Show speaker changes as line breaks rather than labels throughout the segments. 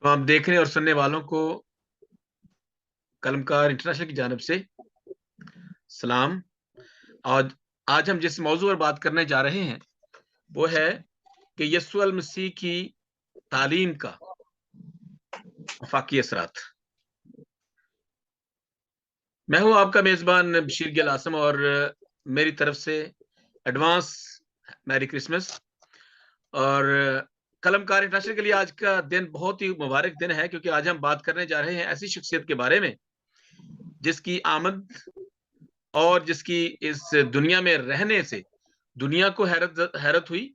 तमाम देखने और सुनने वालों को कलमकार इंटरनेशनल की जानिब से सलाम। आज आज हम जिस मौजू पर बात करने जा रहे हैं वो है कि यस्सु अल मसीह की तालीम का वफाकी असरात। मैं हूं आपका मेजबान बशीर गिल आसम और मेरी तरफ से एडवांस मैरी क्रिसमस। और कलमकार इंटरनेशनल के लिए आज का दिन बहुत ही मुबारक दिन है, क्योंकि आज हम बात करने जा रहे हैं ऐसी शख्सियत के बारे में जिसकी आमद और जिसकी इस दुनिया में रहने से दुनिया को हैरत हैरत हुई।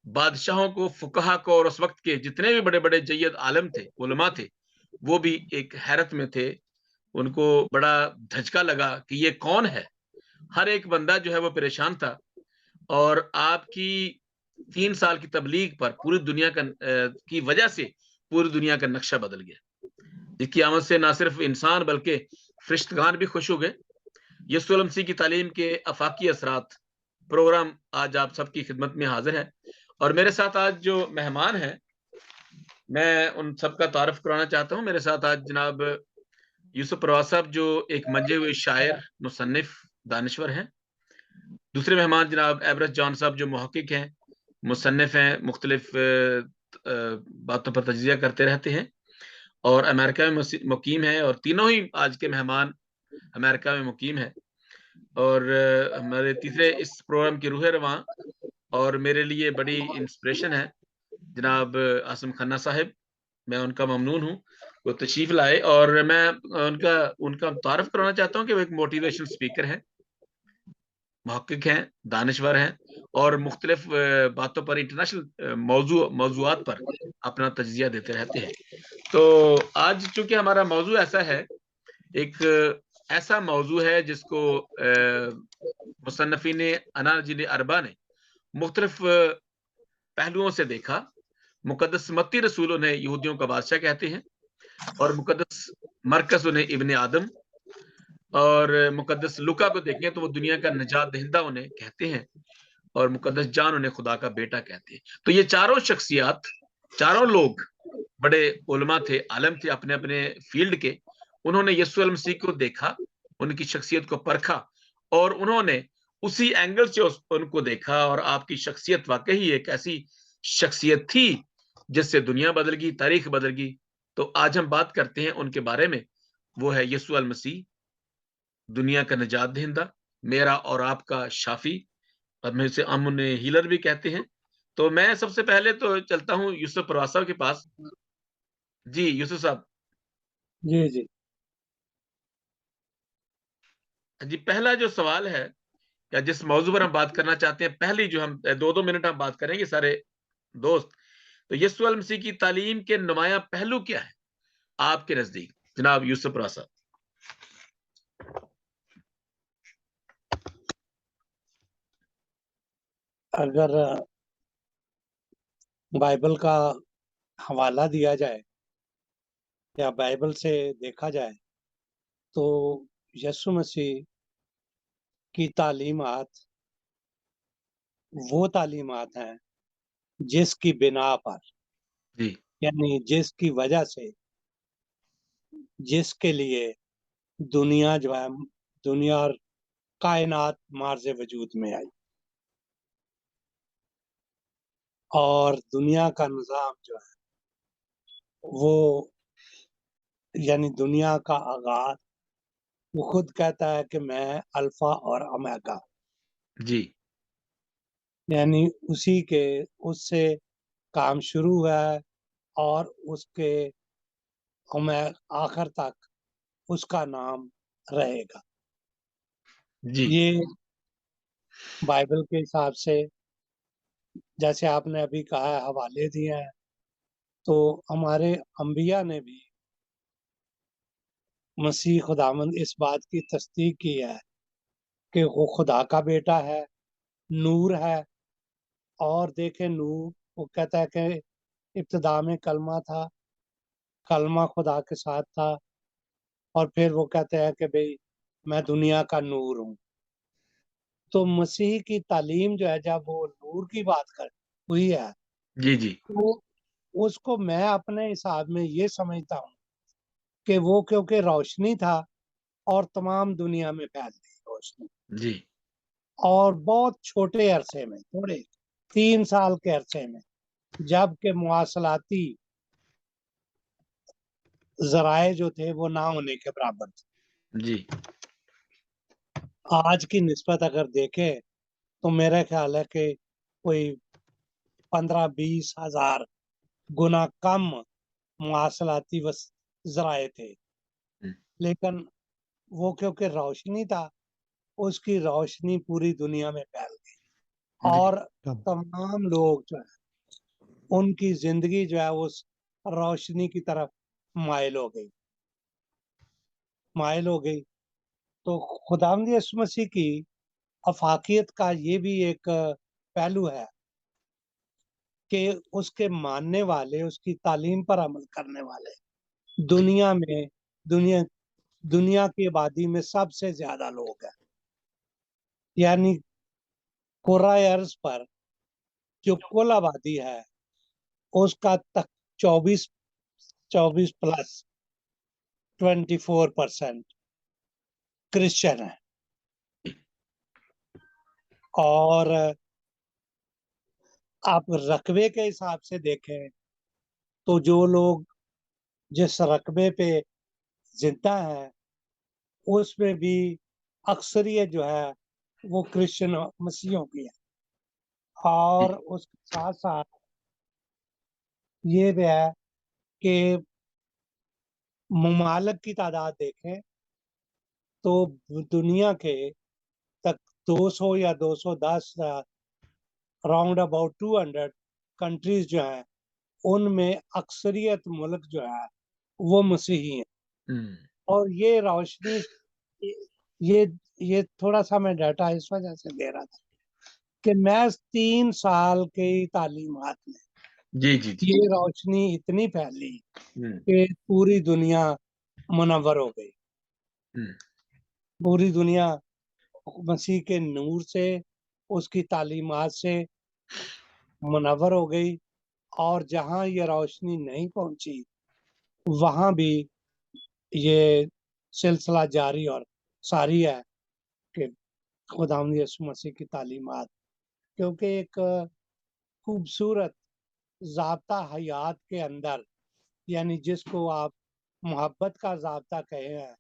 बादशाहों को, फुकहा को और उस वक्त के जितने भी बड़े बड़े जय्यद आलम थे, उलमा थे, वो भी एक हैरत में थे। उनको बड़ा धचका लगा कि ये कौन है। हर एक बंदा जो है वो परेशान था। और आपकी 3 साल की तबलीग पर पूरी दुनिया का की वजह से पूरी दुनिया का नक्शा बदल गया, जिसकी आमद से ना सिर्फ इंसान बल्कि फरिश्तगान भी खुश हो गए। यस्सु मसीह की तालीम के आफाकी असरात प्रोग्राम आज आप सबकी खिदमत में हाजिर है। और मेरे साथ आज जो मेहमान हैं, मैं उन सबका तारुफ कराना चाहता हूँ। मेरे साथ आज जनाब यूसुफ परवाज साहब, जो एक मंजे हुए शायर, मुसन्निफ, दानिश्वर हैं। दूसरे मेहमान जनाब एवरेस्ट जॉन साहब, जो मुहक्किक हैं, मुसन्निफ हैं, मुख्तलिफ बातों पर तजिया करते रहते हैं और अमेरिका में मुकीम है। और तीनों ही आज के मेहमान अमेरिका में मुकीम है। और हमारे तीसरे इस प्रोग्राम की रूह रवां और मेरे लिए बड़ी इंस्पिरेशन है जनाब आसिम खन्ना साहिब। मैं उनका ममनून हूँ वो तशरीफ लाए। और मैं उनका उनका तारुफ कराना चाहता हूँ कि वो एक मोटिवेशनल स्पीकर हैं, मुहक्किक हैं, दानिश्वर हैं और मुख्तलिफ बातों पर, इंटरनेशनल मौजूआत पर अपना तजिया देते रहते हैं। तो आज चूंकि हमारा मौजू ऐसा है, एक ऐसा मौजू है जिसको मुसन्नफीन अनाजिल अरबा ने मुख्तलिफ पहलुओं से देखा। मुकद्दस मत्ती रसूल उन्हें यहूदियों का बादशाह कहते हैं, और मुकद्दस मरकस उन्हें इब्ने आदम, और मुकद्दस लुका को देखें तो वो दुनिया का निजात दहिंदा उन्हें कहते हैं, और मुकद्दस जान उन्हें खुदा का बेटा कहते हैं। तो ये चारों शख्सियात, चारों लोग बड़े उलमा थे, आलम थे अपने अपने फील्ड के। उन्होंने यस्सु अल मसीह को देखा, उनकी शख्सियत को परखा और उन्होंने उसी एंगल से उनको देखा। और आपकी शख्सियत वाकई एक ऐसी शख्सियत थी जिससे दुनिया बदल गई, तारीख बदल गई। तो आज हम बात करते हैं उनके बारे में। वो है यस्सु अल मसीह, दुनिया का निजात दहिंदा, मेरा और आपका शाफी, और में से हम उन्हें हीलर भी कहते हैं। तो मैं सबसे पहले तो चलता हूँ यूसुफ परवाज साहब के पास। जी यूसुफ साहब।
जी जी।
जी, पहला जो सवाल है या जिस मौजू पर हम बात करना चाहते हैं, पहली जो हम 2-2 मिनट हम बात करेंगे सारे दोस्त। तो यस्सु अल मसीह की तालीम के नुमाया पहलू क्या है आपके नजदीक, जनाब यूसुफ परवाज साहब?
अगर बाइबल का हवाला दिया जाए या बाइबल से देखा जाए तो यीशु मसीह की तालीमात वो तालीमात हैं जिसकी बिना पर,
जी
यानी जिसकी वजह से, जिसके लिए दुनिया जो है, दुनिया और कायनात मार्ज़ वजूद में आई और दुनिया का निज़ाम जो है वो, यानी दुनिया का आगाज, वो खुद कहता है कि मैं अल्फा और ओमेगा,
जी
यानी उसी के, उससे काम शुरू हुआ है और उसके आखिर तक उसका नाम रहेगा।
जी
ये बाइबल के हिसाब से, जैसे आपने अभी कहा है, हवाले दिए हैं, तो हमारे अंबिया ने भी मसीह खुदावंद इस बात की तस्दीक की है कि वो खुदा का बेटा है, नूर है। और देखें, नूर, वो कहता है कि इब्तिदा में कलमा था, कलमा खुदा के साथ था, और फिर वो कहते हैं कि भई मैं दुनिया का नूर हूँ। तो मसीह की तालीम जो है, जब वो नूर की बात कर हुई है,
जी जी
तो اس کو میں اپنے حساب میں یہ سمجھتا ہوں کہ وہ کیونکہ روشنی تھا اور تمام دنیا میں پھیل گئی روشنی،
جی
اور بہت چھوٹے عرصے میں، تھوڑے 3 سال کے عرصے میں، جب کہ مواصلاتی ذرائع جو تھے وہ نہ ہونے کے برابر تھے۔
جی
آج کی نسبت اگر دیکھیں تو میرا خیال ہے کہ کوئی 15-20 ہزار گنا کم مواصلاتی ذرائع تھے، لیکن وہ کیونکہ روشنی تھا، اس کی روشنی پوری دنیا میں پھیل گئی اور تمام لوگ جو ہے ان کی زندگی جو ہے اس روشنی کی طرف مائل ہو گئی۔ تو خداوند یسوع مسیح کی افاقیت کا یہ بھی ایک پہلو ہے کہ اس کے ماننے والے، اس کی تعلیم پر عمل کرنے والے دنیا میں دنیا کی آبادی میں سب سے زیادہ لوگ ہیں، یعنی کرۂ ارض پر جو کل آبادی ہے اس کا 24 پلس 24% کرسچن ہے، اور آپ رقبے کے حساب سے دیکھیں تو جو لوگ جس رقبے پہ زندہ ہیں اس میں بھی اکثریت جو ہے وہ کرسچن مسیحیوں کی ہے، اور اس کے ساتھ ساتھ یہ بھی ہے کہ ممالک کی تعداد دیکھیں تو دنیا کے تک 200 یا 210 راؤنڈ اباؤٹ 200 کنٹریز جو ہیں ان میں اکثریت ملک جو ہے وہ مسیحی ہیں، اور یہ روشنی یہ تھوڑا سا میں ڈیٹا اس وجہ سے دے رہا تھا کہ میں 3 سال کی تعلیمات میں یہ روشنی اتنی پھیلی کہ پوری دنیا منور ہو گئی، پوری دنیا مسیح کے نور سے، اس کی تعلیمات سے منور ہو گئی، اور جہاں یہ روشنی نہیں پہنچی وہاں بھی یہ سلسلہ جاری اور ساری ہے کہ خداوند یسوع مسیح کی تعلیمات، کیونکہ ایک خوبصورت ضابطہ حیات کے اندر، یعنی جس کو آپ محبت کا ضابطہ کہے ہیں،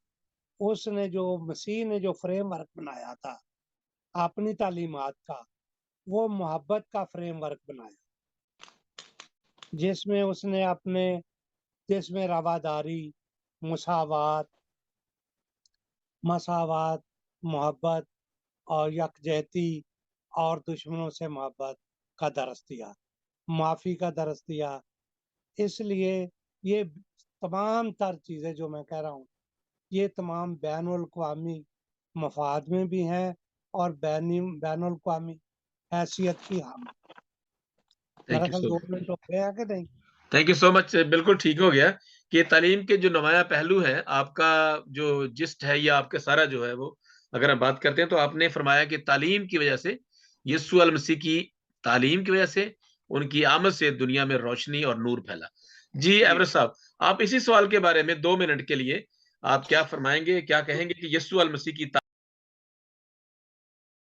اس نے جو مسیح نے جو فریم ورک بنایا تھا اپنی تعلیمات کا، وہ محبت کا فریم ورک بنایا، جس میں اس نے جس میں رواداری، مساوات، محبت اور یکجہتی اور دشمنوں سے محبت کا درس دیا، معافی کا درس دیا۔ اس لیے یہ تمام تر چیزیں جو میں کہہ رہا ہوں یہ تمام بین الاقوامی مفاد میں بھی ہیں اور بین الاقوامی حیثیت کی حامل۔ میرا خیال 2 منٹ ہو گیا کہ نہیں؟
تھینک یو سو مچ، بالکل ٹھیک ہو گیا کہ تعلیم کے جو نمایاں پہلو ہے، آپ کا جو جسٹ ہے یا آپ کا سارا جو ہے وہ اگر ہم بات کرتے ہیں تو آپ نے فرمایا کہ تعلیم کی وجہ سے، یسوع المسیح کی تعلیم کی وجہ سے، ان کی آمد سے دنیا میں روشنی اور نور پھیلا۔ جی ایورٹ صاحب، آپ اسی سوال کے بارے میں 2 منٹ کے لیے آپ کیا فرمائیں گے، کیا کہیں گے کہ یسوع المسیح کی